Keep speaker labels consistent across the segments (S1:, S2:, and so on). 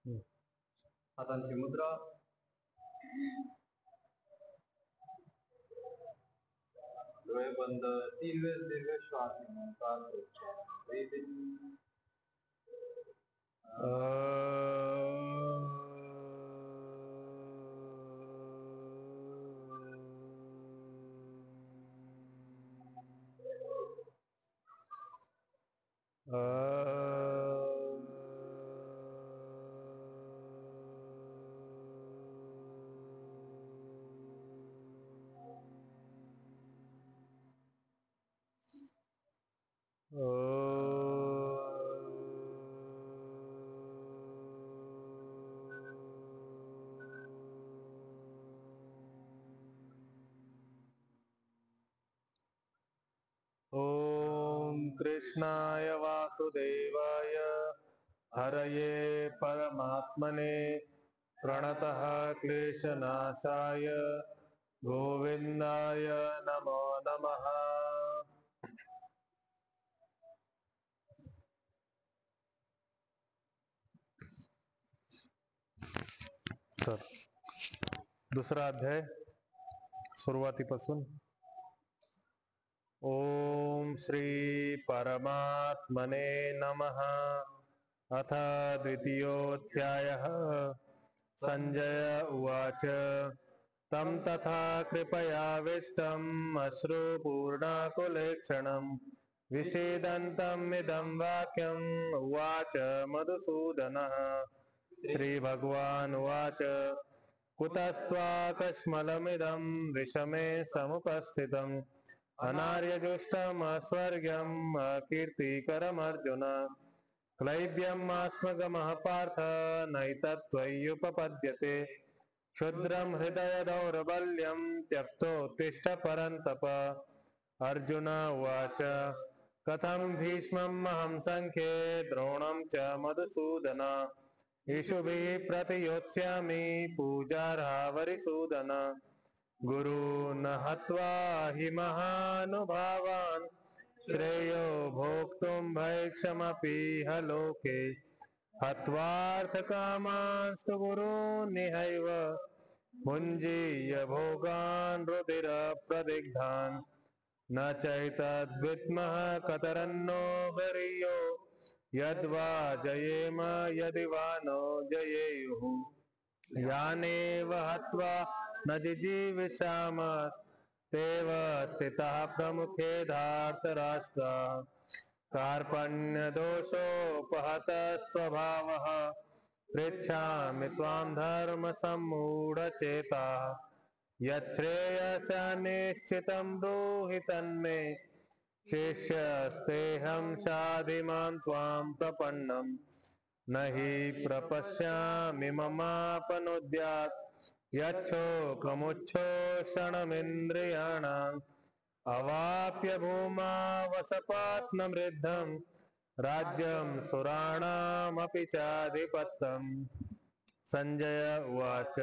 S1: हातांची मुद्रा. डोळे बंद. 3 वेळेस दीर्घ श्वास घेऊन ओम कृष्णाय वासुदेवाय हरये परमात्मने प्रणतः क्लेशनाशाय गोविंदाय नमो नमः। तर दुसरा अध्याय सुरुवातीपासून। ओम श्री परमात्मने नमः। अथ द्वितीयोऽध्यायः। संजय उवाच तं तथा कृपयाविष्टम् अश्रुपूर्णाकुलेक्षणम् विषीदन्तम् इदं वाक्यम् उवाच मधुसूदनः। श्रीभगवानुवाच कुतस्त्वाकश्मलमिदं विषमे समुपस्थितम् अनार्यजुष्टमस्वर्ग्यम् अकीर्तिकरमर्जुन। क्लैब्यमास्मगमः पार्थ नैतत्त्वय्युपपद्यते। क्षुद्रं हृदय दौर्बल्यं त्यक्तोत्तिष्ठ परन्तप। अर्जुन उवाच कथं भीष्ममहं संख्ये द्रोणं च मधुसूदन। इषुभिः प्रतियोत्स्यामि पूजार्हावरिसूदन। गुरून् हत्वा हि महानुभावान् श्रेयो भोक्तुं भैक्षमपीह लोके। हत्वार्थकामांस्तु गुरूनिहैव भुञ्जीय भोगान् रुधिरप्रदिग्धान्। न चैतद्विद्मः कतरन्नो गरीयो यद्वा जयेम यदि वा नो जयेयुः। यानेव हत्वा न जिजीविषामस्तेव स्थिताः प्रमुखे धार्तराष्ट्राः। कार्पण्यदोषोपहतः स्वभावः पृच्छामि त्वां धर्मसम्मूढचेताः। यच्छ्रेयस्यानिश्चितं ब्रूहि तन्मे शिष्यस्तेऽहं शाधि मां त्वां प्रपन्नम्। न हि प्रपश्यामि ममापनुद्यात् यच्छोकमुच्छोषणमिन्द्रियाणाम्। अवाप्य भूमा वसपात्मवृद्धं राज्यं सुराणामपि चाधिपत्यम्। संजय उवाच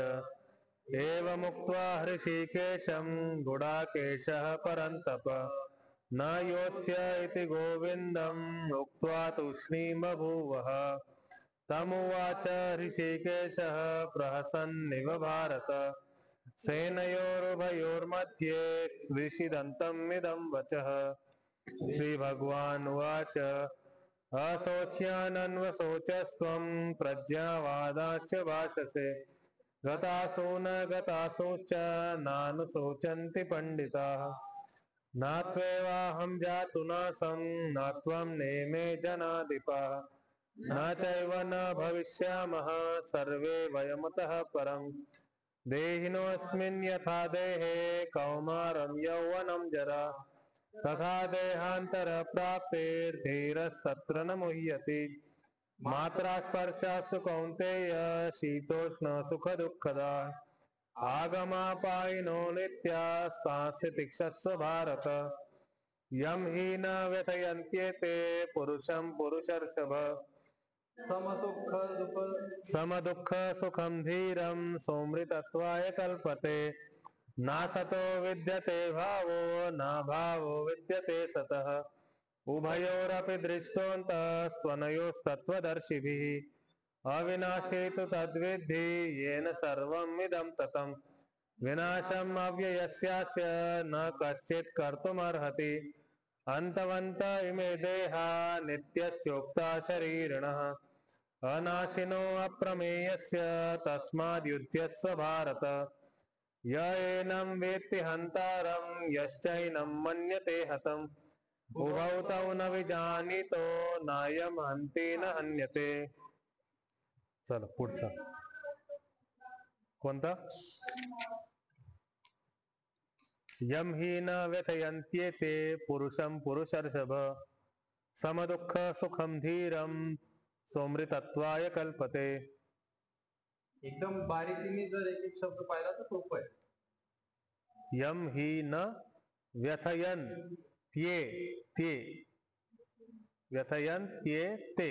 S1: एवमुक्त्वा हृषीकेशं गुडाकेशः परन्तप न योत्स्य इति गोविन्दम् उक्त्वा तूष्णीं बभूवः। तमुवाच हृषीकेशः प्रहसन्निव भारत सेनयोरुभयोर्मध्ये विषीदन्तम् इदं वचः। श्रीभगवानुवाच अशोच्यानन्वशोचस्त्वं प्रज्ञावादाश्च भाषसे। गतासो न गतासोश्च नानुशोचन्ति पंडिताः। न त्वेवाहं जातु नासं न त्वं नेमे जनाधिपाः। न चैव न भविष्यामः सर्वे वयमतः परम्। देहिनोऽस्मिन् यथा देहे कौमारं यौवनं जरा तथा देहान्तरप्राप्तिर्धीरस्तत्र न मुह्यति। मात्रा स्पर्शास्तु कौन्तेय शीतोष्ण सुख दुःखदा आगमापायिनो नित्यास्तांसि तिक्षस्व भारत। यं हि न व्यथयन्त्येते पुरुषं पुरुषर्षभ। समदुःख सुखं धीरं सोमृतत्वाय कल्पते। नासतो विद्यते भावो न भावो विद्यते सतः। उभयोरपि दृष्टोऽन्तस्त्वनयोस्तत्त्वदर्शिभिः
S2: अविनाशी तु तद्विद्धि येन सर्वम् इदं ततं विनाशम् अव्ययस्यास्य न कश्चित् कर्तुमर्हति अन्तवन्त इमे देहा नित्यस्योक्ता शरीरिणः अनाशिनो अप्रमेयस्य तस्माद्युध्यस्व भारत य एनं वेत्ति हन्तारं यश्चैनं मन्यते हतम् उभौ तौ न विजानीतो नायं हन्ति न हन्यते. चला पुढचा कोणता? यम हि न व्यथयन्त्येते पुरुषं पुरुषर्षभ समदुःख सुखम धीरम सोमृतत्वाय कल्पते.
S1: एकदम बारीकीने जर एक एक शब्द पाहिला तर सोपं आहे.
S2: यम हि न व्यथयन त्ये ते व्यथयन त्ये ते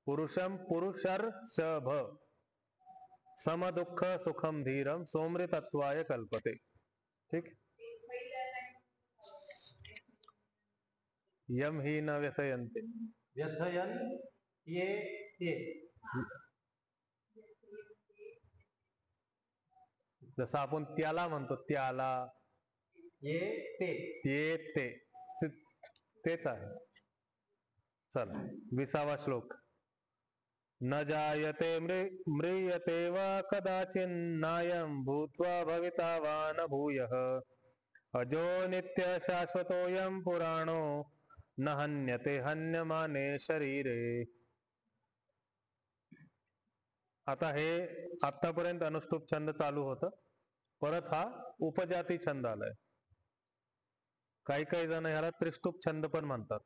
S2: पुरुषम पुरुषर्षभ समदुःख सुखम धीरम सोमृतत्वाय कल्पते. ठीक. यम हि न व्यथयन्ते
S1: व्यथयन ये ते.
S2: जसं आपण त्याला म्हणतो त्याला
S1: ये ते
S2: तेच आहे. चला 20वा श्लोक. न जायते म्रियते वा कदाचिन्नायं भूत्वा भविता वा न भूयः अजो नित्य शाश्वतोऽयं पुराणो न हन्यते हन्यमाने शरीरे. आता हे आतापर्यंत अनुष्टुप छंद चालू होतं, परत हा उपजाती छंद आलाय. काही काही जण ह्याला त्रिष्टुप छंद पण म्हणतात.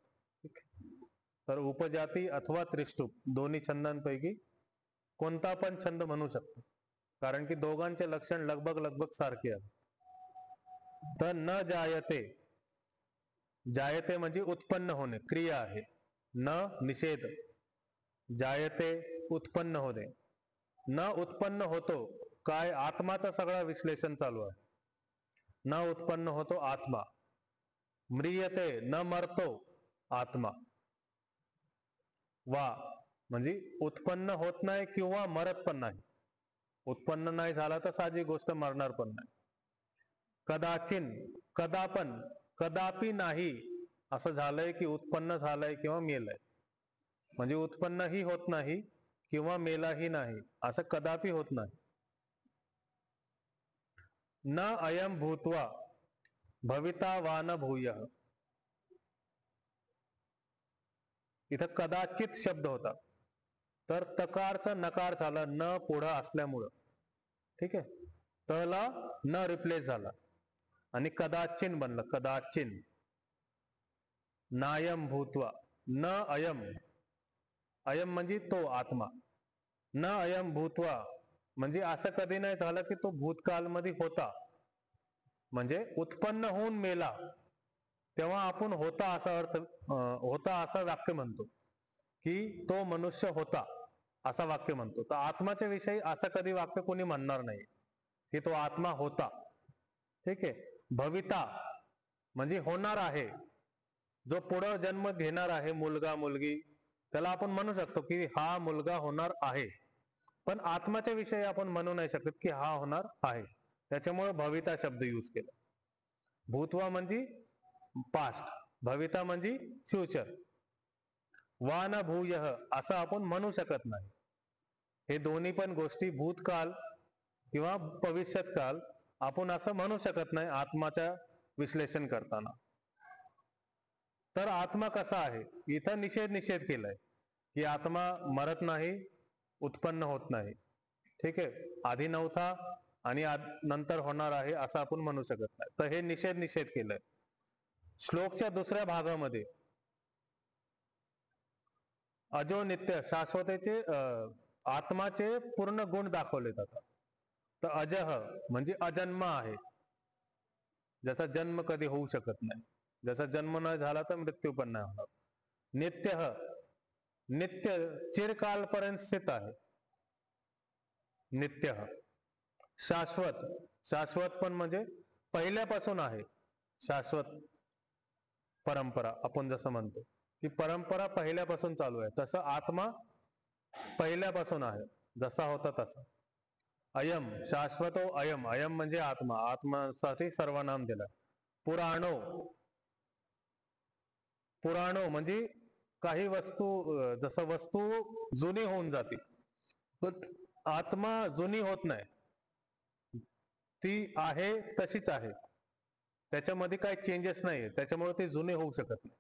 S2: तर उपजाती अथवा त्रिष्टुप दोन्ही छंदांपैकी कोणता पण छंद म्हणू शकतो, कारण की दोघांचे लक्षण लगभग सारखे आहे. तर न जायते, जायते म्हणजे उत्पन्न होणे, क्रिया आहे. न निषेध, जायते उत्पन्न होणे. न उत्पन्न होतो काय? आत्माचं सगळं विश्लेषण चालू आहे. न उत्पन्न होतो आत्मा. म्रियते न मरतो आत्मा. वा म्हणजे उत्पन्न होत नाही किंवा मरत पण नाही. उत्पन्न नाही झाला तर साधी गोष्ट मरणार पण नाही. कदाचिन कदा पण कदापि नाही असं झालंय की उत्पन्न झालंय किंवा मेलय. म्हणजे उत्पन्नही होत नाही किंवा मेलाही नाही, असं कदापि होत नाही. न अयम भूत्वा भविता वा न भूयः. इथं कदाचित शब्द होता, तर तकारचा नकार झाला न पुढं असल्यामुळं. ठीक आहे. तला न रिप्लेस झाला आणि कदाचिन बनलं. कदाचिन. नायम भूत्वा न अयम, अयम म्हणजे तो आत्मा. न अयम भूत्वा म्हणजे असं कधी नाही झालं की तो भूतकालमध्ये होता. म्हणजे उत्पन्न होऊन मेला तेव्हा आपण होता असा अर्थ, होता असा वाक्य म्हणतो की तो मनुष्य होता असा वाक्य म्हणतो. तर आत्माच्या विषयी असं कधी वाक्य कोणी म्हणणार नाही की तो आत्मा होता. ठीक आहे. भविता म्हणजे होणार आहे, जो पुढं जन्म घेणार आहे, मुलगा मुलगी, त्याला आपण म्हणू शकतो की हा मुलगा होणार आहे. पण आत्माच्या विषयी आपण म्हणू नाही शकत की हा होणार आहे. त्याच्यामुळे भविता शब्द यूज केला. भूतवा म्हणजे पास्ट, भविता म्हणजे फ्युचर. वा न भूयः असं आपण म्हणू शकत नाही. हे दोन्ही पण गोष्टी भूतकाल किंवा भविष्यत काल आपण असं म्हणू शकत नाही आत्माचं विश्लेषण करताना. तर आत्मा कसा आहे? इथं निषेध केलाय की आत्मा मरत नाही, उत्पन्न होत नाही. ठीक आहे. आधी नव्हता आणि नंतर होणार आहे असं आपण म्हणू शकत नाही. तर हे निषेध केलंय. श्लोकच्या दुसऱ्या भागामध्ये अजो नित्य शाश्वतेचे आत्माचे पूर्ण गुण दाखवले जातात. तर अजह म्हणजे अजन्म आहे, ज्याचा जन्म कधी होऊ शकत नाही. ज्याचा जन्म न झाला तर मृत्यू पण नाही होणार. नित्य, नित्य चिरकालपर्यंत स्थित आहे. नित्य. शाश्वत, शाश्वत पण म्हणजे पहिल्यापासून आहे. शाश्वत परंपरा आपण जसं म्हणतो की परंपरा पहिल्यापासून चालू आहे, तसं आत्मा पहिल्यापासून आहे, जसा होता तसा. अयम शाश्वतो अयम, अयम म्हणजे आत्मा, आत्मासाठी सर्वनाम दिलं. पुराणो, पुराणो म्हणजे काही वस्तू, जसं वस्तू जुनी होऊन जाते, पण आत्मा जुनी होत नाही, ती आहे तशीच आहे, त्याच्यामध्ये काही चेंजेस नाही, त्याच्यामुळे ती जुनी होऊ शकत नाही.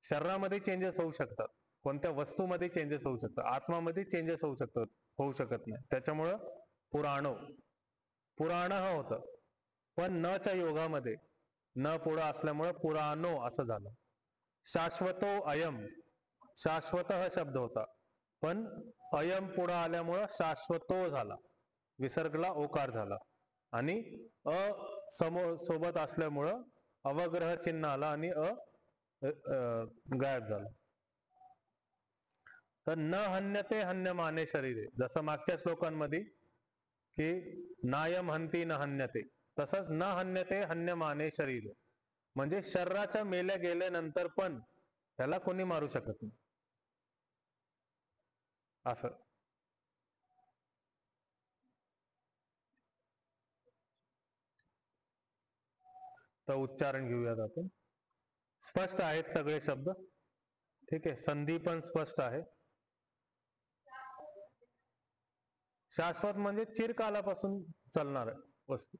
S2: शरीरामध्ये चेंजेस होऊ शकतात, कोणत्या वस्तूमध्ये चेंजेस होऊ शकतात, आत्मामध्ये चेंजेस होऊ शकत नाही, त्याच्यामुळं पुराणो, पुराण हा होतं. पण न च्या योगामध्ये न पुढं असल्यामुळं पुराणो असं झालं. शाश्वतो अयम, शाश्वत हा शब्द होता, पण अयम पुढं आल्यामुळं शाश्वतो झाला, विसर्गला ओकार झाला, आणि अ सोबत असल्यामुळं अवग्रह चिन्ह आला आणि गायब झाला. तर न हन्यते हन्यमाने शरीरे, जसं मागच्या श्लोकांमध्ये की नायम हंती न हन्यते, तसंच न हन्यते हन्यमाने शरीरे, म्हणजे शरीराच्या मेल्या गेल्यानंतर पण त्याला कोणी मारू शकत नाही असं. तर उच्चारण घेऊयात आपण. स्पष्ट आहेत सगळे शब्द, ठीक आहे, संधी पण स्पष्ट आहे. शाश्वत म्हणजे चिरकालापासून चालणार वस्तू.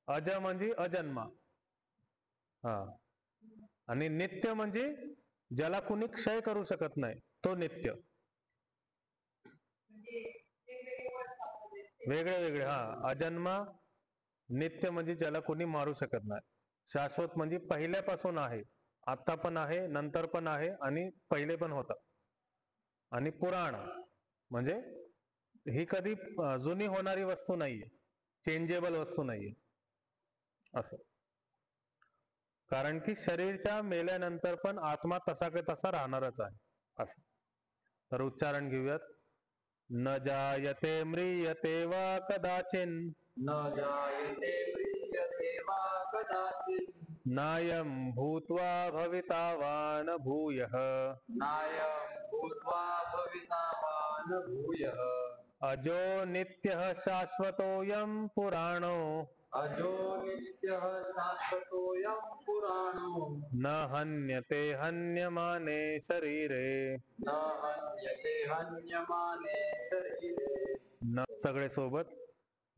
S2: अज म्हणजे अजन्मा, हा, आणि नित्य म्हणजे ज्याला कुणी क्षय करू शकत नाही, तो नित्य. वेगळे वेगळे, हा, अजन्मा, नित्य म्हणजे ज्याला कोणी मारू शकत नाही. शाश्वत म्हणजे पहिल्यापासून आहे, आता पण आहे, नंतर पण आहे, आणि पहिले पण होता. आणि पुराण म्हणजे ही कधी जुनी होणारी वस्तू नाहीये, चेंजेबल वस्तू नाहीये असं. कारण की शरीरच्या मेल्यानंतर पण आत्मा तसा का तसा राहणारच आहे असं. तर उच्चारण घेऊयात. न जायते म्रियते वा कदाचिन,
S1: न जायते म्रियते वा कदाचित्,
S2: नायं भूत्वा भविता वा न भूयः,
S1: नायं भूत्वा भविता वा न भूयः,
S2: अजो नित्यः शाश्वतोऽयं पुराणो,
S1: अजो नित्यः शाश्वतोऽयं पुराणो,
S2: न हन्यते हन्यमाने शरीरे.
S1: न हन्यते हन्यमाने शरीरे.
S2: न सगळे सोबत.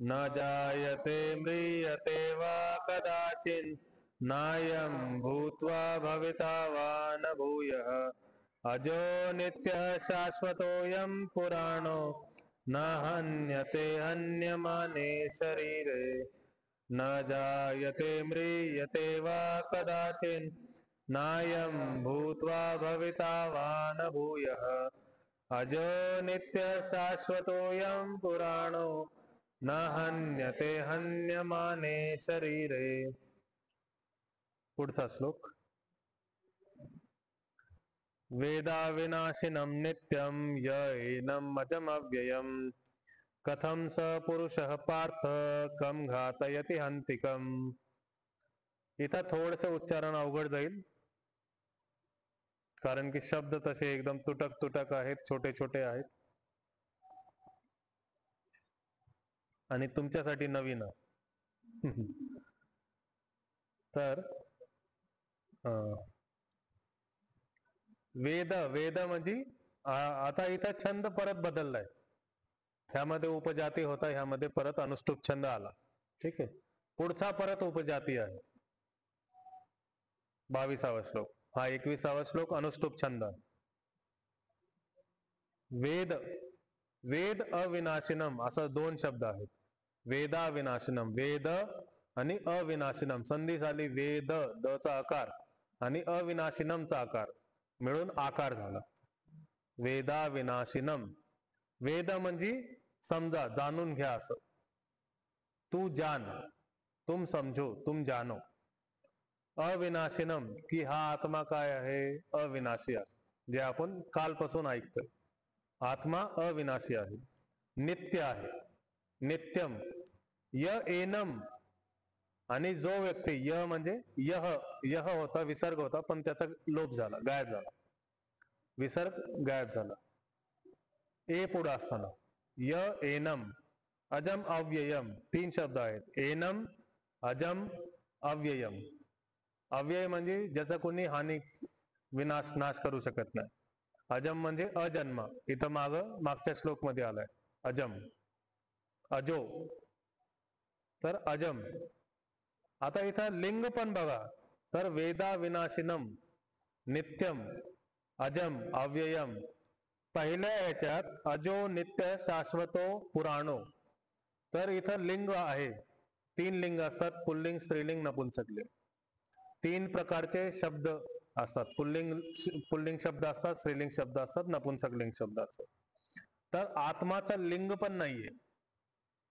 S2: न जायते म्रियते वा कदाचिन्, नायं भूत्वा भविता वा न भूयः, अजो नित्यः शाश्वतोऽयं पुराणो, न हन्यते हन्यमाने शरीरे. न जायते म्रियते वा कदाचिन्, नायं भूत्वा भविता वा न भूयः, अजो नित्यः शाश्वतोऽयं पुराणो, न हन्यते हन्यमाने शरीरे. पुढचा श्लोक. वेदा विनाशिनं नित्यं य एनम् अजमव्ययम्, कथं स पुरुषः पार्थ कं घातयति हन्तिकम्. इथं थोडंसं उच्चारण अवघड जाईल, कारण की शब्द तसे एकदम तुटक तुटक आहेत, छोटे छोटे आहेत, आणि तुमच्यासाठी नवीन आहे. तर वेद, वेद म्हणजे आता इथं छंद परत बदललाय, ह्यामध्ये उपजाती होता, ह्यामध्ये परत अनुष्टुप छंद आला, ठीक आहे. पुढचा परत उपजाती आहे, 22वा श्लोक, हा 21वा श्लोक अनुष्टुप छंद. वेद, वेद अविनाशिनम असं दोन शब्द आहेत. वेदा विनाशिनम, वेद आणि अविनाशिनम, संधी झाली वेद द चा आकार आणि अविनाशिनमचा आकार मिळून आकार झाला, वेदा विनाशिनम. वेद म्हणजे समजा, जाणून घ्या असं, तू जान, तुम समझो, तुम जानो. अविनाशिनम की हा आत्मा काय आहे, अविनाशी आहे, जे आपण कालपासून ऐकतोय, आत्मा अविनाशी आहे, नित्य आहे, नित्यम. य एनम, आणि जो व्यक्ती, य म्हणजे यह, यह होता, विसर्ग होता, पण त्याचा लोप झाला, गायब झाला. विसर्ग गायब झाला. ए पुढे असताना य एनम अजम अव्ययम 3 शब्द आहेत. एनम, अजम, अव्ययम. अव्यय म्हणजे ज्याचा कोणी हानी नाश करू शकत नाही. अजम म्हणजे अजन्म, इथं मागच्या श्लोक मध्ये आलाय अजम. अजो तर अजम. आता इथं लिंग पण बघा, तर वेदा विनाशिनम, नित्यम, अजम, अव्ययम. पहिल्या ह्याच्यात अजो, नित्य, शाश्वतो, पुराणो. तर इथं लिंग आहे. 3 लिंग असतात, पुल्लिंग, स्त्रीलिंग, नपुंसकलिंग. 3 प्रकारचे शब्द असतात. पुल्लिंग शब्द असतात, स्त्रीलिंग शब्द असतात, नपुंसकलिंग शब्द असतात. तर आत्माचा लिंग पण नाहीये.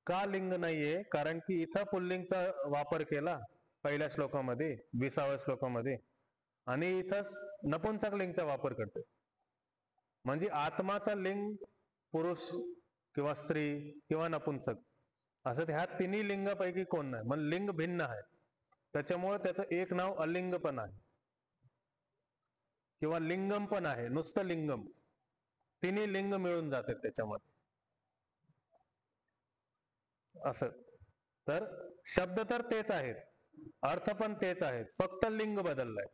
S2: का लिंग नाहीये? कारण की इथं पुल्लिंगचा वापर केला पहिल्या श्लोकामध्ये, 20व्या श्लोकामध्ये, आणि इथं नपुंसकलिंगचा वापर करते. म्हणजे आत्माचा लिंग पुरुष किंवा स्त्री किंवा नपुंसक असं ह्या तिन्ही लिंगापैकी कोण नाही. मग लिंग भिन्न आहे, त्याच्यामुळे त्याचं एक नाव अलिंग पण आहे किंवा लिंगम पण आहे. नुसतं लिंगम, तिन्ही लिंग मिळून जाते त्याच्यामध्ये असं. तर शब्द तर तेच आहेत, अर्थ पण तेच आहेत, फक्त लिंग बदललाय.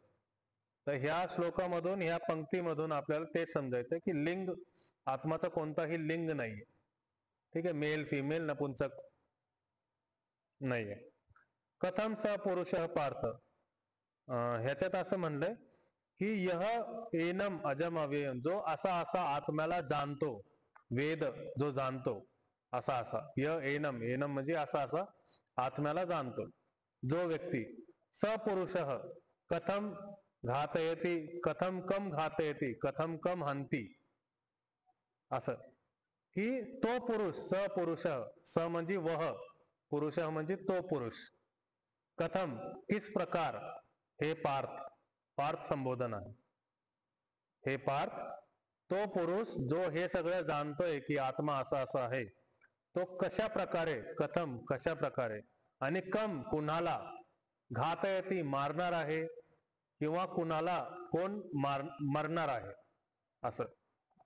S2: तर ह्या श्लोकामधून, ह्या पंक्तीमधून आपल्याला तेच समजायचं की लिंग, आत्माचा कोणताही लिंग नाहीये. ठीक आहे, मेल, फिमेल, नपुंसक नाहीये. कथम स पुरुष पार्थ, ह्याच्यात असं म्हणलंय की यह एनम अजम अव्ययम, जो असा असा आत्म्याला जाणतो, वेद जो जाणतो असा असा. य एनम, एनम म्हणजे असा असा आत्म्याला जाणतो जो व्यक्ती. सपुरुष कथम घातयति, कथम कम घातयति, कथम कम हंती. असं की तो पुरुष, सपुरुष, स म्हणजे वह, पुरुष म्हणजे तो पुरुष. कथम किस प्रकार, हे पार्थ, पार्थ संबोधन आहे. हे पार्थ, तो पुरुष जो हे सगळं जाणतोय की आत्मा असा असा आहे, तो कशा प्रकारे, कथम कशा प्रकारे, आणि कम कुणाला, घातयती मारणार आहे, किंवा कुणाला कोण मरणार आहे. असं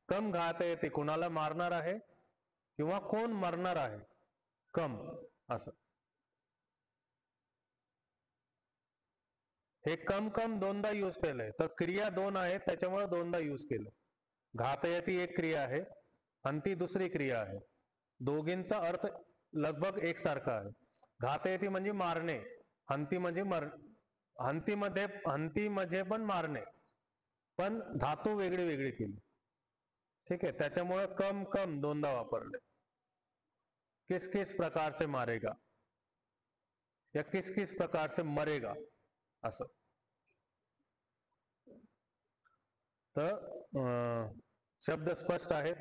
S2: कम घातयती, कुणाला मारणार आहे किंवा कोण मरणार आहे, कम असं. हे कम कम दोनदा यूज केलंय, तर क्रिया दोन आहे त्याच्यामुळे दोनदा यूज केलं. घातयती एक क्रिया आहे, हंती दुसरी क्रिया आहे. दोघींचा अर्थ लगभग एकसारखा आहे. घातयती म्हणजे मारणे, हंती म्हणजे हंती मध्ये पण मारणे, पण धातू वेगळी वेगळी केली. ठीक आहे, त्याच्यामुळे कम कम दोनदा वापरले. किस किस प्रकार से मारेगा या किस किस प्रकार से मरेगा असं. तर शब्द स्पष्ट आहेत.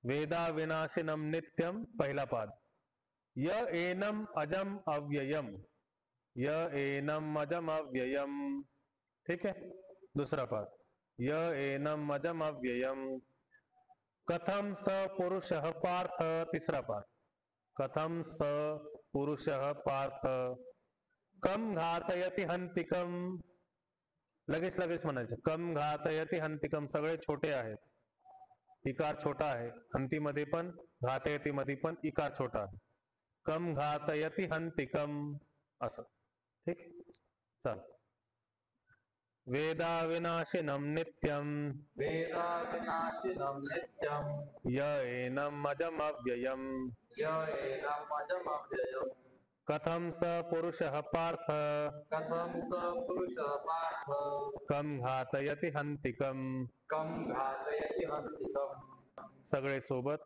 S2: वेदा विनाशिनम नित्यम पहिला पाद. य एनम अजम अव्ययम, य एनम अजम अव्ययम. ठीक है, दूसरा पाद. य एनम अजम अव्ययम. कथम स पुरुषः पार्थ, तीसरा पाद. कथम स पुरुषः पार्थ कम घातयति हंतिकम. लगेच लगेच म्हणायचं, कम घातयति हंतिकम. सगळे छोटे आहेत, इकार छोटा आहे. हंती मध्ये पण, घातयति मध्ये पण इकार छोटा आहे. कम घातयति हंतिकम असं. ठीक, चल. वेदा विनाशिनम नित्यम,
S1: वेदा विनाशिनम नित्यम,
S2: य एनम अजम अव्ययम,
S1: य एनम अजम अव्ययम.
S2: कथम स पुरुषः पार्थ,
S1: कथम स पुरुषः पार्थ
S2: कम घातयति हंतिकम.
S1: कम घातयति हंतिकम.
S2: सगळे सोबत.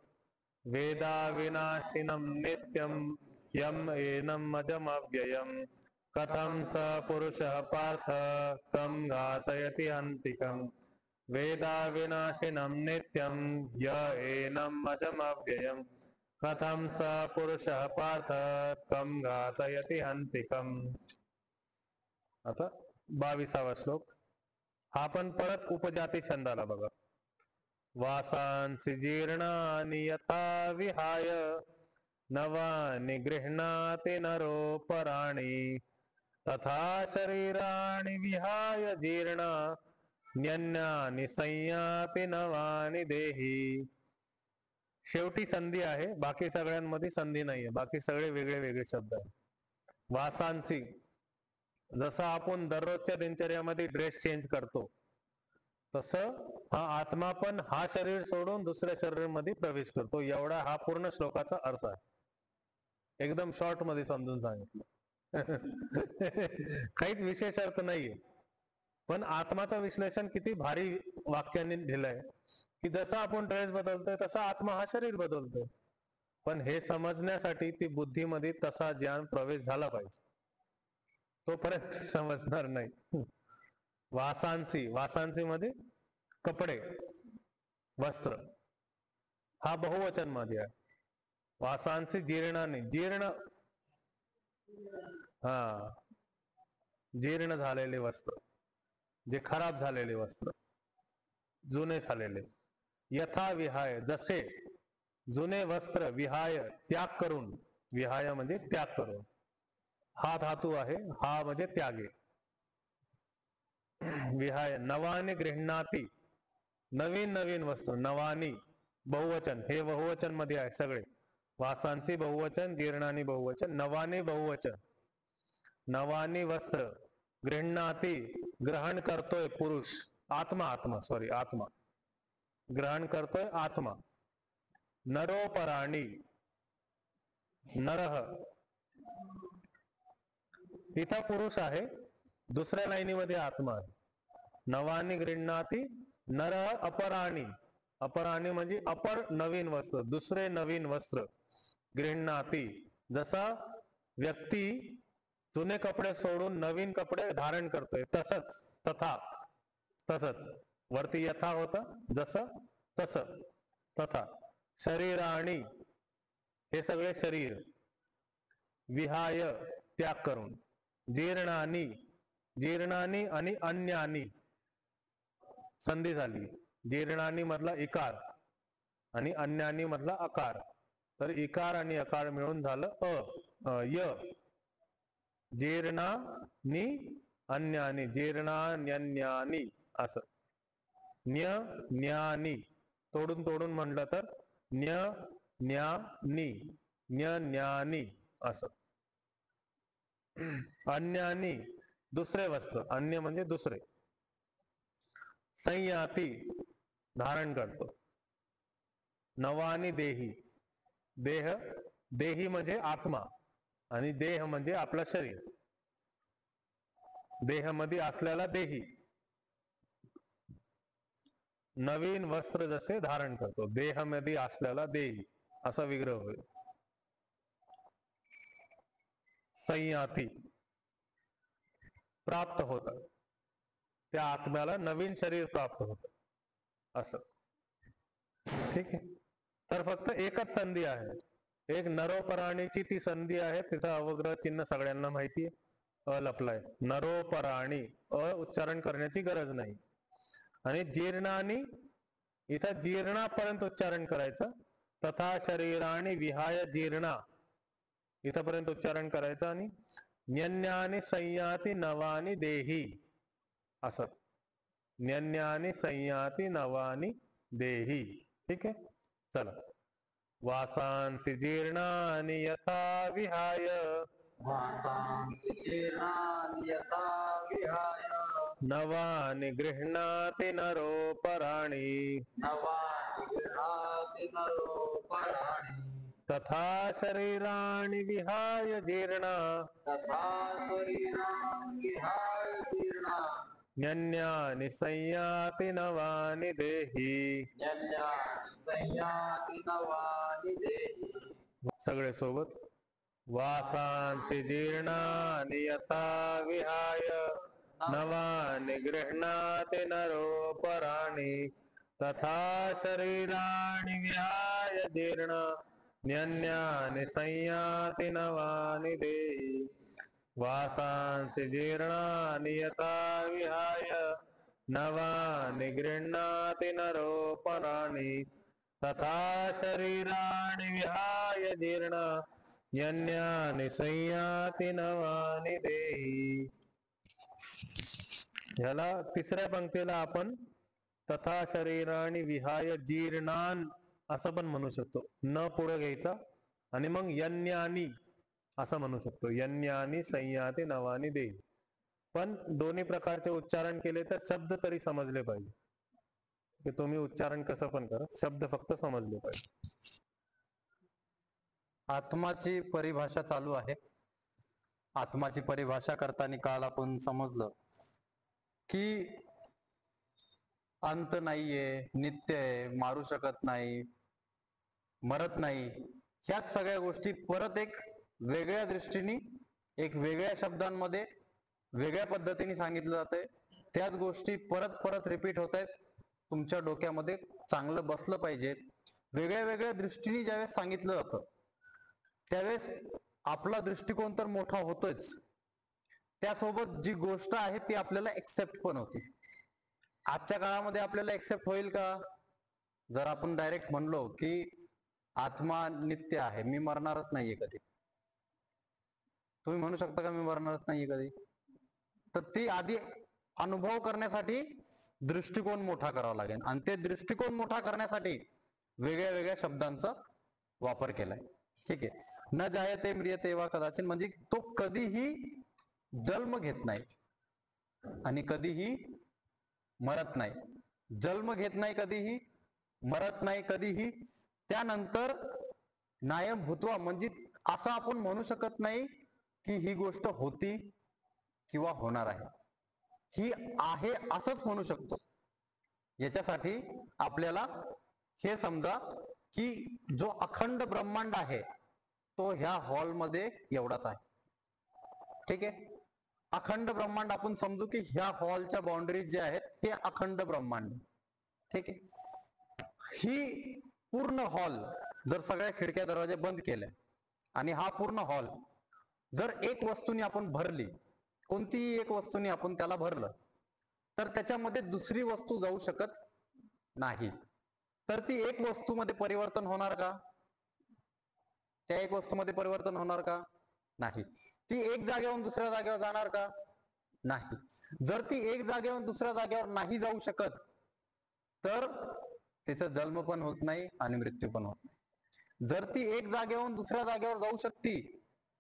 S2: वेदा विनाशिनम नित्यम, यम एनम अजम अव्ययम, कथम स पुरुषः पार्थ कम घातयति हंतिकम. वेदा विनाशिनम नित्यम, य एनम अजम अव्ययम, कथम स पुरुषः पार्थ कम घातयति हंतिकम. आता 22वा श्लोक. हा पण परत उपजाती छंदाला बघा. वासांसि जीर्णानि यथा विहाय, नवानि गृह्णाति नरोपराणि, तथा शरीराणि विहाय जीर्णा न्यन्यानि संयाति नवानि देही. शेवटी संधी आहे, बाकी सगळ्यांमध्ये संधी नाहीये, बाकी सगळे वेगळे वेगळे शब्द आहेत. वासांसी, जसं आपण दररोजच्या दिनचर्यामध्ये ड्रेस चेंज करतो, तसं हा आत्मा पण हा शरीर सोडून दुसऱ्या शरीरामध्ये प्रवेश करतो. एवढा हा पूर्ण श्लोकाचा अर्थ आहे. एकदम शॉर्ट मध्ये समजून सांगितलं. काहीच विशेष अर्थ नाहीये, पण आत्माचं विश्लेषण किती भारी वाक्यांनी दिलंय की जसं आपण ड्रेस बदलतोय तसा आत्मा हा शरीर बदलतोय. पण हे समजण्यासाठी ती बुद्धीमध्ये तसा ज्ञान प्रवेश झाला पाहिजे, तोपर्यंत समजणार नाही. वासांसी, वासांसी मध्ये कपडे, वस्त्र, हा बहुवचन मध्ये आहे. वासांसी जीर्णाने, जीर्ण, हा जीर्ण झालेले वस्त्र, जे खराब झालेले वस्त्र, जुने झालेले. यथा विहाय, जसे जुने वस्त्र विहाय त्याग करून, विहाय म्हणजे त्याग करून, हा धातू आहे, हा म्हणजे त्यागे. विहाय नवाने गृह्णाती, नवीन नवीन वस्त्र, नवानी बहुवचन, हे बहुवचन मध्ये आहे सगळे. वासांची बहुवचन, जीर्णानी बहुवचन, नवानी बहुवचन. नवानी वस्त्र, गृह्णाती ग्रहण करतोय पुरुष, आत्मा, आत्मा सॉरी आत्मा ग्रहण करतोय आत्मा. नरोपराणी, नरह, इथं पुरुष आहे, दुसऱ्या लाईनीमध्ये आत्मा आहे. नवानी गृह्णाती नर अपराणी, अपराणी म्हणजे अपर नवीन वस्त्र, दुसरे नवीन वस्त्र. गृह्णाती, जसा व्यक्ती जुने कपडे सोडून नवीन कपडे धारण करतोय तसंच, तथा, तसंच वरती यथा होता, जसं तसं, तथा. शरीराणी, हे सगळे शरीर. विहाय त्याग करून. जीर्णानी, जीर्णानी आणि अन्यानी संधी झाली. जीर्णानी मधला इकार आणि अन्यानी मधला अकार, तर इकार आणि अकार मिळून झालं य. जीर्णानी अन्यानी, जीर्णान्यन्यानी असं. न्य न्यानी, तोडून तोडून म्हणलं तर न्य न्यानी, न्य न्यानी असं. अन्यानी, दुसरे वस्त्र, अन्य म्हणजे दुसरे. संयाती, धारण करतो. नवानी देही, देह, देही म्हणजे आत्मा आणि देह म्हणजे आपलं शरीर. देह मध्ये असलेला देही. नवीन वस्त्र जसे धारण करतो, देह मध्ये असलेला देही असा विग्रह होईल. संयाती, प्राप्त होत, त्या आत्म्याला नवीन शरीर प्राप्त होत असं. ठीक आहे. तर फक्त एकच संधी आहे, एक नरोपराणीची ती संधी आहे, तिथं अवग्रह चिन्ह सगळ्यांना माहिती आहे, अ लपलाय. नरोपराणी, अ उच्चारण करण्याची गरज नाही. आणि जीर्णानी, इथं जीर्णापर्यंत उच्चारण करायचं. तथा शरीराणी विहाय जीर्णा, इथंपर्यंत उच्चारण करायचं. आणि न्यन्यानी संयाती नवानी देही असं. न्यन्यानी संयाती नवानी देही. ठीक आहे, चला. वासांसी जीर्णानि यथा विहाय,
S1: वासांसी जीर्णानि यथा विहाय,
S2: नवानि गृह्णाति नरोपराणि,
S1: नवानि गृह्णाति नरोपराणि,
S2: तथा शरीराणि विहाय जीर्णा,
S1: तथा शरीराणि विहाय जीर्णा,
S2: न्यन्यानि संयाति नवानि देहि.
S1: न्यन्यानि संयाति नवानि देहि.
S2: सगळे सोबत. वासांसी जीर्णानि यथा विहाय, नवानि गृह्णाति नरोपराणि, तथा शरीराणि विहाय जीर्णा, न्यन्यानि संयाति नवानि देहि. वासांसी जीर्णानि यथा विहाय, नवानि गृह्णाति नरोपराणि, तथा शरीराणि विहाय जीर्णा, न्यन्यानि संयाति नवानि देहि. ह्याला तिसऱ्या पंक्तीला आपण तथा शरीराने विहाय जीर्णान असं पण म्हणू शकतो. न पुढे घ्यायचा आणि मग यज्ञानी असं म्हणू शकतो. यज्ञानी संयाते नवानी दे. पण दोन्ही प्रकारचे उच्चारण केले तर शब्द तरी समजले पाहिजे. की तुम्ही उच्चारण कसं पण करा, शब्द फक्त समजले पाहिजे.
S1: आत्माची परिभाषा चालू आहे. आत्माची परिभाषा करताना काल आपण समजलं की अंत नाहीये, नित्य आहे, मारू शकत नाही, मरत नाही. ह्याच सगळ्या गोष्टी परत एक वेगळ्या दृष्टीने, एक वेगळ्या शब्दांमध्ये, वेगळ्या पद्धतीने सांगितलं जातंय. त्याच गोष्टी परत परत रिपीट होत आहेत. तुमच्या डोक्यामध्ये चांगलं बसलं पाहिजे. वेगळ्या वेगळ्या दृष्टीने ज्यावेळेस सांगितलं जातं त्यावेळेस आपला दृष्टिकोन तर मोठा होतोच, त्यासोबत जी गोष्ट आहे ती आपल्याला एक्सेप्ट पण होते. आजच्या काळामध्ये आपल्याला एक्सेप्ट होईल का? जर आपण डायरेक्ट म्हणलो की आत्मा नित्य आहे, मी मरणारच नाहीये कधी, तुम्ही म्हणू शकता का मी मरणारच नाहीये कधी? तर ती आधी अनुभव करण्यासाठी दृष्टिकोन मोठा करावा लागेल, आणि ते दृष्टिकोन मोठा करण्यासाठी वेगळ्या वेगळ्या शब्दांचा वापर केलाय. ठीक आहे. न जायते म्रियते वा कदाचित, म्हणजे तो कधीही जन्म घेत नाही आणि कधीही मरत नाही. जन्म घेत नाही कधीही, मरत नाही कधीही. त्यानंतर नायम भूत्वा, म्हणजे असं आपण म्हणू शकत नाही की ही गोष्ट होती किंवा होणार आहे. ही आहे असंच म्हणू शकतो. याच्यासाठी आपल्याला हे समजा की जो अखंड ब्रह्मांड आहे तो ह्या हॉलमध्ये एवढाच आहे. ठीक आहे. अखंड ब्रह्मांड आपण समजू की ह्या हॉलच्या बाउंड्रीज जे आहेत हे अखंड ब्रह्मांड. ठीक आहे. ही पूर्ण हॉल जर सगळ्या खिडक्या दरवाजे बंद केल्या आणि हा पूर्ण हॉल जर एक वस्तूने आपण भरली, कोणतीही एक वस्तूने आपण त्याला भरलं, तर त्याच्यामध्ये दुसरी वस्तू जाऊ शकत नाही. तर ती एक वस्तूमध्ये परिवर्तन होणार का? त्या एक वस्तूमध्ये परिवर्तन होणार का? नाही. ती एक जागेवरून दुसऱ्या जागेवर जाणार का? नाही. जर ती एक जागेवरून दुसऱ्या जागेवर नाही जाऊ शकत तर तिचा जन्म पण होत नाही आणि मृत्यू पण होत नाही. जर ती एक जागेवरून दुसऱ्या जागेवर जाऊ शकते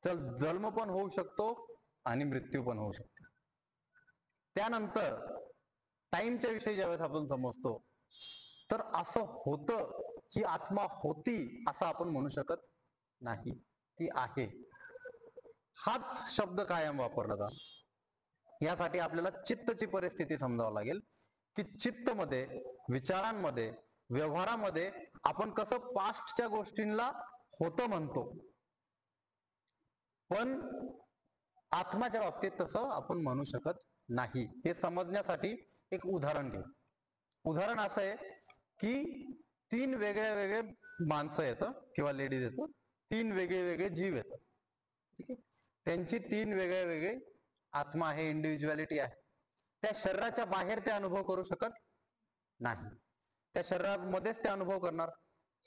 S1: तर जन्म पण होऊ शकतो आणि मृत्यू पण होऊ शकतो. त्यानंतर टाइमच्या विषयी ज्यावेळेस आपण समजतो तर असं होतं ही आत्मा होती असं आपण म्हणू शकत नाही, ती आहे. हाच शब्द कायम वापरला जातो. यासाठी आपल्याला चित्तची परिस्थिती समजावं लागेल की चित्त मध्ये, विचारांमध्ये, व्यवहारामध्ये आपण कसं पास्टच्या गोष्टींना होतं म्हणतो, पण आत्माच्या बाबतीत तसं आपण म्हणू शकत नाही. हे समजण्यासाठी एक उदाहरण घेऊ. उदाहरण असं आहे की 3 वेगळे वेगळे माणसं येतं किंवा लेडीज येतं, 3 वेगळे वेगळे जीव येतात. ठीक आहे. त्यांची 3 वेगळे वेगळे आत्मा आहे, इंडिव्हिज्युअलिटी आहे. त्या शरीराच्या बाहेर ते अनुभव करू शकत नाही, त्या शरीरामध्येच ते अनुभव करणार.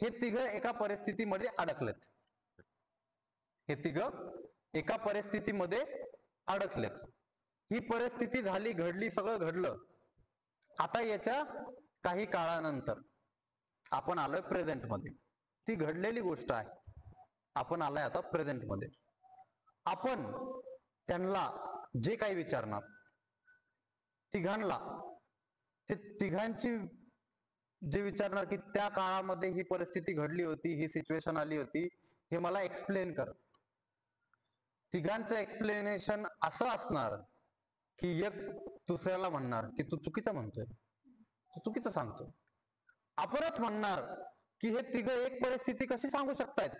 S1: हे तिघं एका परिस्थितीमध्ये अडकलेत. हे तिघं एका परिस्थितीमध्ये अडकलेत. ही परिस्थिती झाली, घडली, सगळं घडलं. आता याच्या काही काळानंतर आपण आलोय प्रेझेंट मध्ये. ती घडलेली गोष्ट आहे, आपण आलोय आता प्रेझेंट मध्ये. आपण त्यांना जे काही विचारणार, तिघांना, ते तिघांची जे विचारणार की त्या काळामध्ये ही परिस्थिती घडली होती, ही सिच्युएशन आली होती, हे मला एक्सप्लेन कर. तिघांचं एक्सप्लेनेशन असं असणार की एक दुसऱ्याला म्हणणार की तू चुकीचं म्हणतोय, तू चुकीचं सांगतो. आपणच म्हणणार की हे तिघं एक परिस्थिती कशी सांगू शकतायत,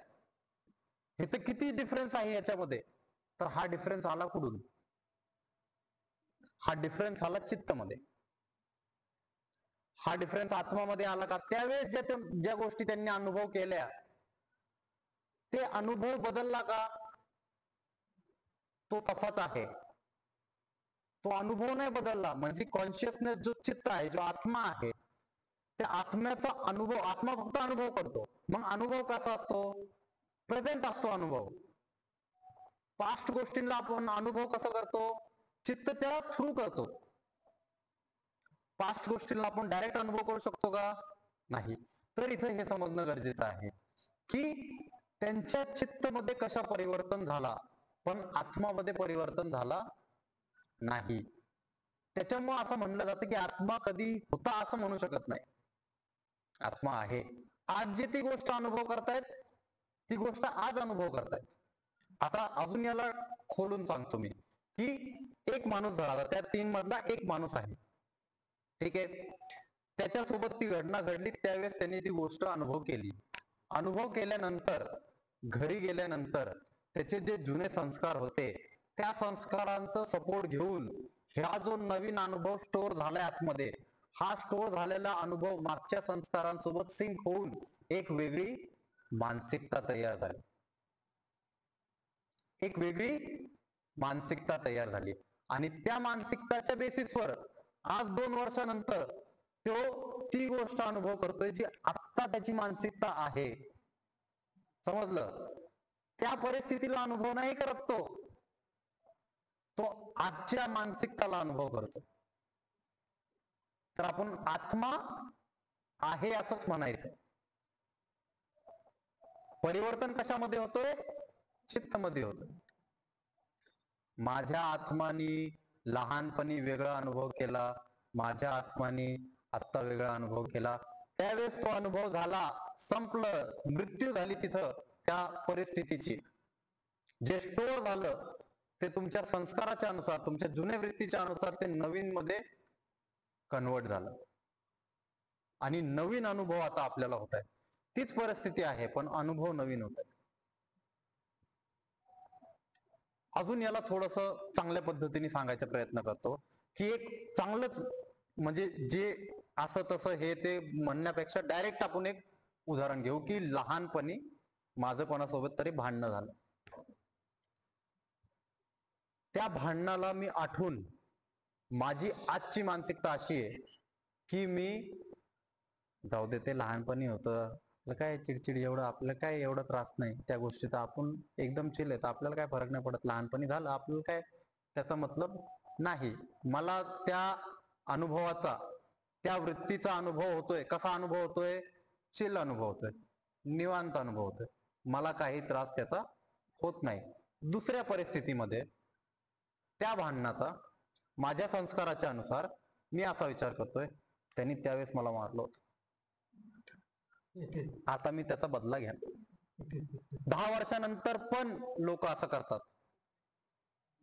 S1: हे तर किती डिफरन्स आहे याच्यामध्ये. तर हा डिफरन्स आला कुठून? हा डिफरन्स आला चित्तमध्ये. हा डिफरन्स आत्मामध्ये आला का? त्यावेळेस ज्या गोष्टी त्यांनी अनुभव केल्या ते अनुभव बदलला का? तो तसाच आहे. तो अनुभव नाही बदलला. म्हणजे कॉन्शियसनेस जो चित्त आहे, जो आत्मा आहे, त्या आत्म्याचा अनुभव, आत्मा फक्त अनुभव करतो. मग अनुभव कसा असतो? प्रेझेंट असतो अनुभव. पास्ट गोष्टींना आपण अनुभव कसा करतो? चित्त त्या थ्रू करतो. पास्ट गोष्टींना आपण डायरेक्ट अनुभव करू शकतो का? नाही. तर इथं हे समजणं गरजेचं आहे की त्यांच्या चित्तमध्ये कशा परिवर्तन झाला, पण आत्मामध्ये परिवर्तन झाला नाही. त्याच्यामुळे असं म्हणलं जातं की आत्मा कधी होता असं म्हणू शकत नाही. आत्मा आहे. आज जे ती गोष्ट अनुभव करतायत ती गोष्ट आज अनुभव करतायत. आता अजून याला खोलून सांगतो मी की एक माणूस झाला, त्या 3 मधला एक माणूस आहे, ठीक आहे. त्याच्यासोबत ती घटना घडली, त्यावेळेस त्यांनी ती गोष्ट अनुभव केली. अनुभव केल्यानंतर घरी गेल्यानंतर त्याचे जे जुने संस्कार होते त्या संस्कारांचा सपोर्ट घेऊन हा जो नवीन अनुभव स्टोअर झालाय आतमध्ये, हा स्टोअर झालेला अनुभव मागच्या संस्कारांसोबत सिंक होऊन एक वेगळी मानसिकता तयार झाली. एक वेगळी मानसिकता तयार झाली आणि त्या मानसिकताच्या बेसिसवर आज 2 वर्षानंतर तो ती गोष्ट अनुभव करतोय जी आत्ता त्याची मानसिकता आहे. समजलं? त्या परिस्थितीला अनुभव नाही करत तो, तो आजच्या मानसिकताला अनुभव करतो. तर आपण आत्मा आहे असंच म्हणायचं. परिवर्तन कशामध्ये होतोय? चित्तमध्ये होतोय. माझ्या आत्मानी लहानपणी वेगळा अनुभव केला, माझ्या आत्मानी आत्ता वेगळा अनुभव केला, त्यावेळेस तो अनुभव झाला, संपलं, मृत्यू झाली तिथं त्या परिस्थितीची. जे स्टोअर झालं ते तुमच्या संस्काराच्या अनुसार, तुमच्या जुन्या वृत्तीच्या अनुसार ते नवीन मध्ये कन्वर्ट झालं आणि नवीन अनुभव आता आपल्याला होत आहे. तीच परिस्थिती आहे पण अनुभव नवीन होत आहे. अजून याला थोडस चांगल्या पद्धतीने सांगायचा प्रयत्न करतो की एक चांगलंच म्हणजे जे असं तसं हे ते म्हणण्यापेक्षा डायरेक्ट आपण एक उदाहरण घेऊ की लहानपणी माझं कोणासोबत तरी भांडणं झालं. त्या भांडणाला मी आठवून माझी आजची मानसिकता अशी आहे की मी जाऊ दे, ते लहानपणी होतं, काय चिडचिड, एवढं आपल्याला काय एवढा त्रास नाही त्या गोष्टीचा, आपण एकदम चिल आहे, आपल्याला काय फरक नाही पडत, लहानपणी झालं, आपल्याला काय त्याचा मतलब नाही. मला त्या अनुभवाचा, त्या वृत्तीचा अनुभव होतोय. कसा अनुभव होतोय? चिल अनुभव होतोय, निवांत अनुभव होतोय, मला काही त्रास त्याचा होत नाही. दुसऱ्या परिस्थितीमध्ये त्या भांडणाचा माझ्या संस्काराच्या अनुसार मी असा विचार करतोय, त्यांनी त्यावेळेस मला मारलं होतं, आता मी त्याचा बदला घ्या. 10 वर्षानंतर पण लोक असं करतात,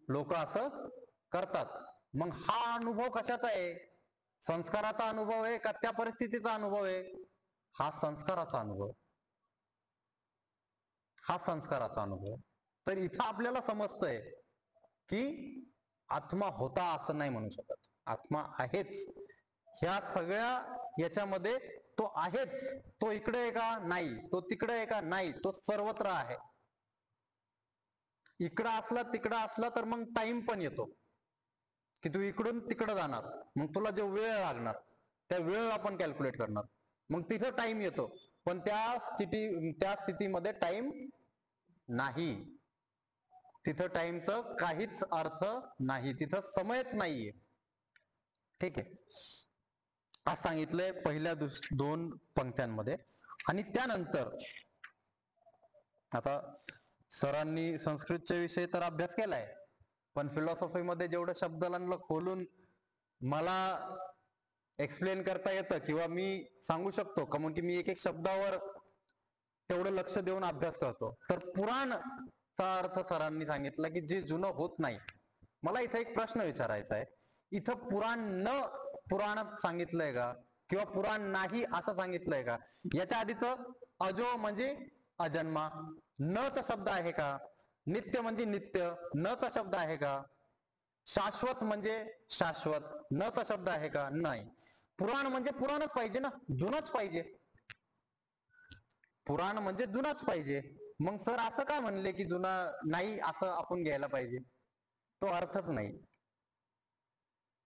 S1: लोक असं करतात. मग हा अनुभव कशाचा आहे? संस्काराचा अनुभव आहे का त्या परिस्थितीचा अनुभव आहे? हा संस्काराचा अनुभव, हा संस्काराचा अनुभव. तर इथं आपल्याला समजतंय की आत्मा होता असं नाही म्हणू शकत, आत्मा आहेच. ह्या सगळ्या याच्यामध्ये तो आहेच. तो इकडे आहे का? नाही. तो तिकडे आहे का? नाही. तो सर्वत्र आहे. इकडं असला तिकडं असला तर मग टाइम पण येतो की तू इकडून तिकडं जाणार, मग तुला जो वेळ लागणार त्या वेळ आपण कॅल्क्युलेट करणार, मग तिथं टाइम येतो. पण त्या स्थितीमध्ये टाइम नाही, तिथं टाइमचं काहीच अर्थ नाही, तिथं समयच नाहीये. ठीक आहे, आज सांगितलंय पहिल्या 2 पंक्त्यांमध्ये. आणि त्यानंतर आता सरांनी संस्कृतच्या विषयी तर अभ्यास केलाय, पण फिलॉसॉफी मध्ये जेवढं शब्दांना खोलून मला एक्सप्लेन करता येतं किंवा मी सांगू शकतो का, की मी एक एक शब्दावर तेवढं लक्ष देऊन अभ्यास करतो. तर पुराणचा अर्थ सरांनी सांगितलं की जे जुनं होत नाही. मला इथं एक प्रश्न विचारायचा आहे, इथं पुराणात सांगितलंय का किंवा पुराण नाही असं सांगितलंय का? याच्या आधीच अजो म्हणजे अजन्मा, न चा शब्द आहे का? नित्य म्हणजे नित्य, न चा शब्द आहे का? शाश्वत म्हणजे शाश्वत, न चा शब्द आहे का? नाही. पुराण म्हणजे पुराणच पाहिजे ना, जुनच पाहिजे. पुराण म्हणजे जुनाच पाहिजे. मग सर असं काय म्हणले की जुना नाही असं आपण घ्यायला पाहिजे? तो अर्थच नाही.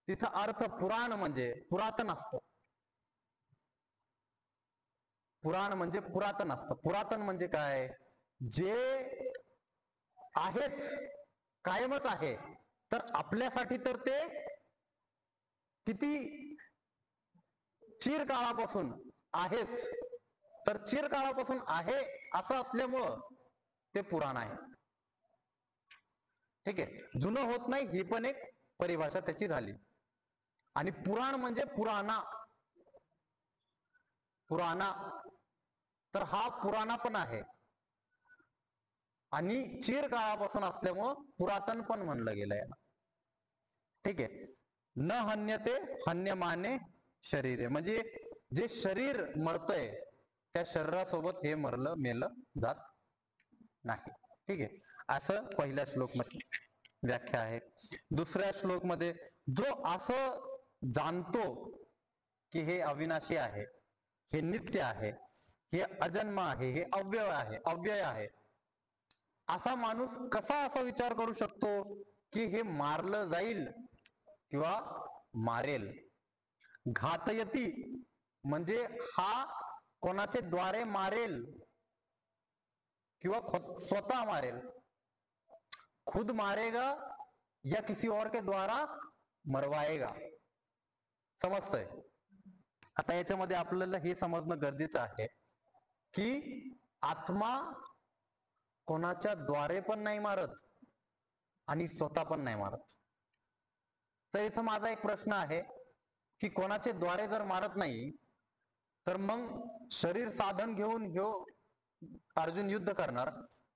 S1: तिथं अर्थ पुराण म्हणजे पुरातन असतं. पुराण म्हणजे पुरातन असतं. पुरातन म्हणजे काय? जे आहेच, कायमच आहे. तर आपल्यासाठी तर ते किती चिरकाळापासून आहेच, तर चिरकाळापासून आहे असं असल्यामुळं ते पुराण आहे. ठीक आहे, जुनं होत नाही ही पण एक परिभाषा त्याची झाली. आणि पुराण म्हणजे पुराणा, पुराणा, तर हा पुराणा पण आहे आणि चिरकाळापासून असल्यामुळं पुरातन पण म्हणलं गेलंय. ठीक आहे, न हन्यते हन्यमाने शरीर, म्हणजे जे शरीर मरतय त्या शरीरासोबत हे मेलं जात नाही. ठीक आहे, असं पहिल्या श्लोक मध्ये व्याख्या आहे. दुसऱ्या श्लोक मध्ये, जो असं जाणतो की हे अविनाशी आहे, हे नित्य आहे, हे अजन्म आहे, हे अव्यय आहे, असा माणूस कसा असा विचार करू शकतो की हे मारलं जाईल किंवा मारेल. घातयती म्हणजे हा कोणाचे द्वारे मारेल किंवा स्वतः मारेल. खुद मारेगा या किसी और के द्वारा मरवाएगा. समजतंय? आता याच्यामध्ये आपल्याला हे समजणं गरजेचं आहे की आत्मा कोणाच्या द्वारे पण नाही मारत आणि स्वतः पण नाही मारत. तर इथं माझा एक प्रश्न आहे की कोणाचे द्वारे जर मारत नाही तर मग शरीर साधन घेऊन ह्यो अर्जुन युद्ध करणार,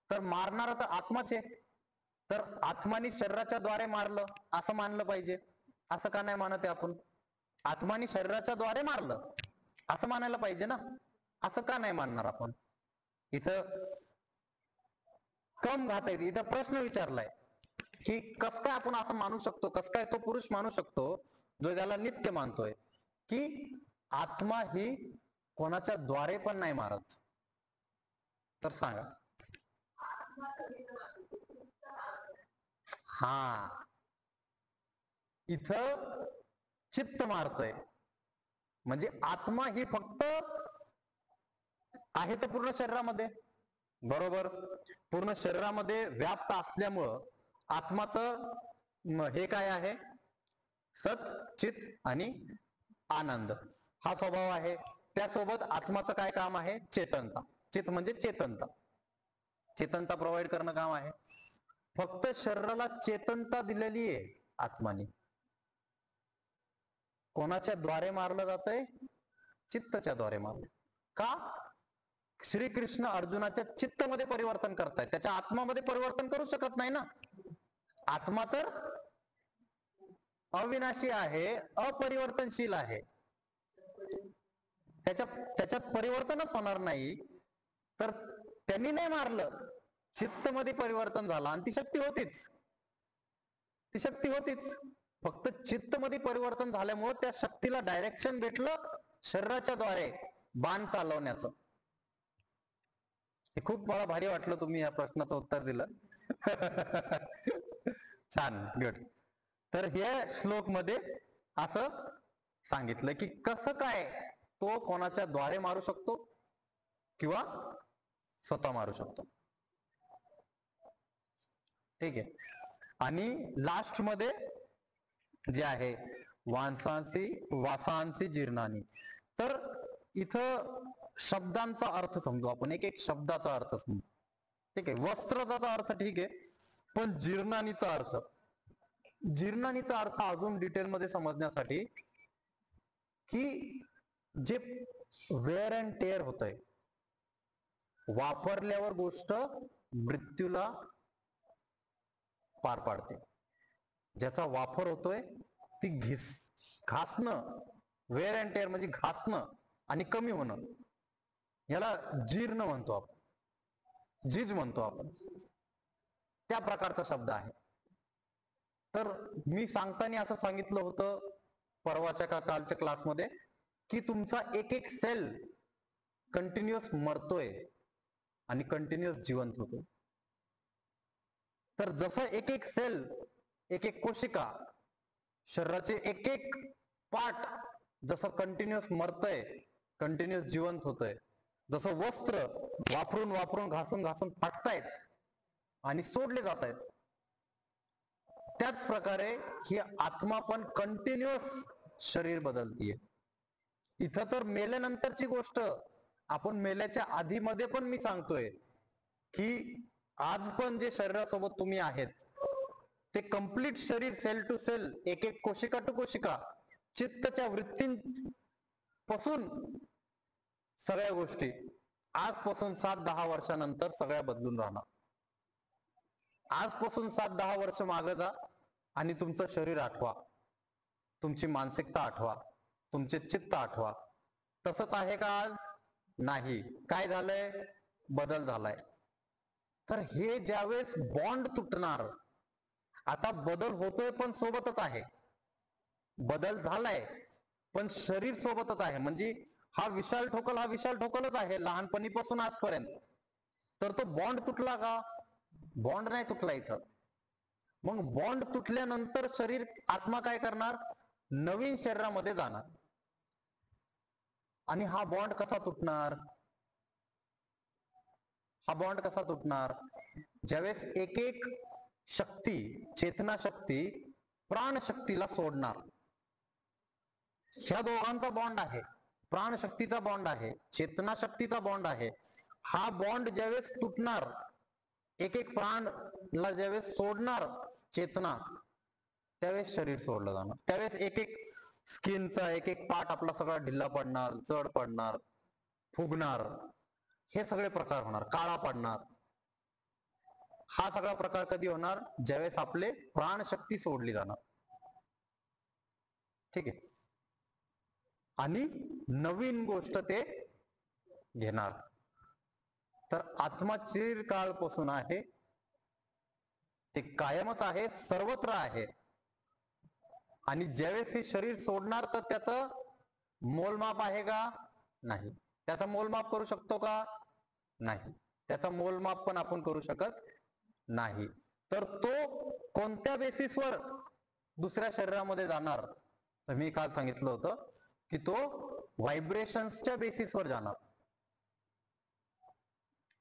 S1: तर मारणार तर आत्माच आहे, तर आत्मानी शरीराच्या द्वारे मारलं असं मानलं पाहिजे. असं का नाही मानत आहे आपण? आत्मानी शरीराच्या द्वारे मारलं असं मानायला पाहिजे ना, असं का नाही मानणार आपण? इथं कम घात आहे. इथं प्रश्न विचारलाय की कस काय आपण असं मानू शकतो, कस काय तो पुरुष मानू शकतो जो त्याला नित्य मानतोय की आत्मा ही कोणाच्या द्वारे पण नाही मारत. तर सांगा. हा, इथं चित्त मारतोय, म्हणजे आत्मा ही फक्त आहे तर पूर्ण शरीरामध्ये, बरोबर, पूर्ण शरीरामध्ये व्याप्त असल्यामुळं आत्माचं हे काय आहे, सत चित आणि आनंद हा स्वभाव आहे. त्यासोबत आत्माचं काय काम आहे, चेतनता. चित म्हणजे चेतनता, चेतनता प्रोव्हाइड करणं काम आहे. फक्त शरीराला चेतनता दिलेली आहे आत्माने. कोणाच्या द्वारे मारलं जातंय, चित्तच्या द्वारे मारलं. का? श्रीकृष्ण अर्जुनाच्या चित्तमध्ये परिवर्तन करतायत, त्याच्या आत्मामध्ये परिवर्तन करू शकत नाही ना. आत्मा तर अविनाशी आहे, अपरिवर्तनशील आहे, त्याच्यात परिवर्तनच होणार नाही. तर त्यांनी नाही मारलं, चित्त मध्ये परिवर्तन झालं आणि ती शक्ती होतीच, ती शक्ती होतीच. फक्त चित्त मध्ये परिवर्तन झाल्यामुळे त्या शक्तीला डायरेक्शन भेटलं शरीराच्या द्वारे बाण चालवण्याचं. हे खूप मला भारी वाटलं तुम्ही या प्रश्नाचं उत्तर दिलं. छान, गुड. तर हे श्लोक मध्ये असं सांगितलं की कसं काय तो कोणाच्या द्वारे मारू शकतो किंवा स्वतः मारू शकतो. ठीक आहे, आणि लास्ट मध्ये जे आहे वासांसी जीर्णानी, तर इथं शब्दांचा अर्थ समजू आपण, एक एक शब्दाचा अर्थ समजू. ठीक आहे, वस्त्राचा अर्थ ठीक आहे, पण जीर्णानीचा अर्थ, जीर्णानीचा अर्थ अजून डिटेल मध्ये समजण्यासाठी की जे वेअर अँड टेअर होतंय, वापरल्यावर गोष्ट मृत्यूला पार पाडते. ज्याचा वापर होतोय ती घासणं, वेअर अँड टेअर म्हणजे घासणं आणि कमी होणं, याला जीर्ण म्हणतो आपण, झीज म्हणतो आपण, त्या प्रकारचा शब्द आहे. तर मी सांगताना असं सांगितलं होतं परवाच्या का कालच्या क्लासमध्ये की तुमचा एक एक सेल कंटिन्युअस मरतोय आणि कंटिन्युअस जिवंत होतोय. तर जसं एक एक सेल, एक एक कोशिका, शरीराचे एक एक पार्ट जसं कंटिन्युअस मरतय, कंटिन्युअस जिवंत होतंय, जसं वस्त्र वापरून वापरून घासून घासून फाटतायत आणि सोडले जात आहेत, त्याच प्रकारे ही आत्मा पण कंटिन्युअस शरीर बदलतीये. इथं तर मेल्यानंतरची गोष्ट, आपण मेल्याच्या आधीमध्ये पण मी सांगतोय की आज पण जे शरीरासोबत तुम्ही आहेत ते कंप्लीट शरीर सेल टू सेल, एक एक कोशिका टू कोशिका, चित्तच्या वृत्तींपासून सगळ्या गोष्टी आजपासून 7-10 वर्षानंतर सगळ्या बदलून राहणार. आजपासून 7-10 वर्ष मागे जा आणि तुमचं शरीर आठवा, तुमची मानसिकता आठवा, तुमचे चित्त आठवा. तसंच आहे का आज? नाही. काय झालंय? बदल झालाय. तर हे ज्यावेळेस बॉन्ड तुटणार, आता बदल होतोय पण सोबतच आहे, बदल झालाय पण शरीर सोबतच आहे. म्हणजे हा विशाल ठोकलच आहे लहानपणीपासून आजपर्यंत. तर तो बॉन्ड तुटला का? बॉन्ड नाही तुटला इथं. मग बॉन्ड तुटल्यानंतर शरीर, आत्मा काय करणार? नवीन शरीरामध्ये जाणार. आणि हा बॉन्ड कसा तुटणार? हा बॉन्ड कसा तुटणार? ज्यावेळेस एक एक शक्ती, चेतना शक्ती प्राणशक्तीला सोडणार. ह्या दोघांचा बॉन्ड आहे, प्राणशक्तीचा बॉन्ड आहे, चेतना शक्तीचा बॉन्ड आहे. हा बॉन्ड ज्यावेळेस तुटणार, एक एक प्राणला ज्यावेळेस सोडणार चेतना, त्यावेळेस शरीर सोडलं जाणार. त्यावेळेस एक एक स्किनचा एक एक पार्ट आपला सगळा ढिल्ला पडणार, जड पडणार, फुगणार, हे सगळे प्रकार होणार, काळा पडणार. हा सगळा प्रकार कधी होणार? ज्यावेळेस आपले प्राणशक्ती सोडली जाणार. ठीक आहे. आणि नवीन गोष्ट ते घेणार. तर आत्मा चिरकाळपासून आहे, ते कायमच आहे, सर्वत्र आहे. आणि ज्यावेळेस हे शरीर सोडणार तर त्याचं मोलमाप आहे का? नाही. त्याचा मोलमाप करू शकतो का? नाही. त्याचा मोलमाप पण आपण करू शकत नाही. तर तो कोणत्या बेसिसवर दुसऱ्या शरीरामध्ये जाणार? तर मी काल सांगितलं होतं की तो व्हायब्रेशन्सच्या बेसिसवर जाणार.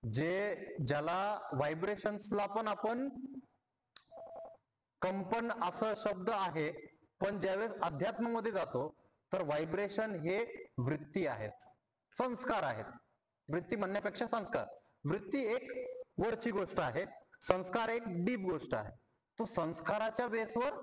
S1: ज्याला व्हायब्रेशन्सला पण आपण कंपन असं शब्द आहे, पण ज्यावेळेस अध्यात्मामध्ये जातो तर व्हायब्रेशन हे वृत्ती आहेत, संस्कार आहेत. वृत्ती म्हणण्यापेक्षा संस्कार. वृत्ती एक वरची गोष्ट आहे, संस्कार एक डीप गोष्ट आहे. तो संस्काराच्या बेसवर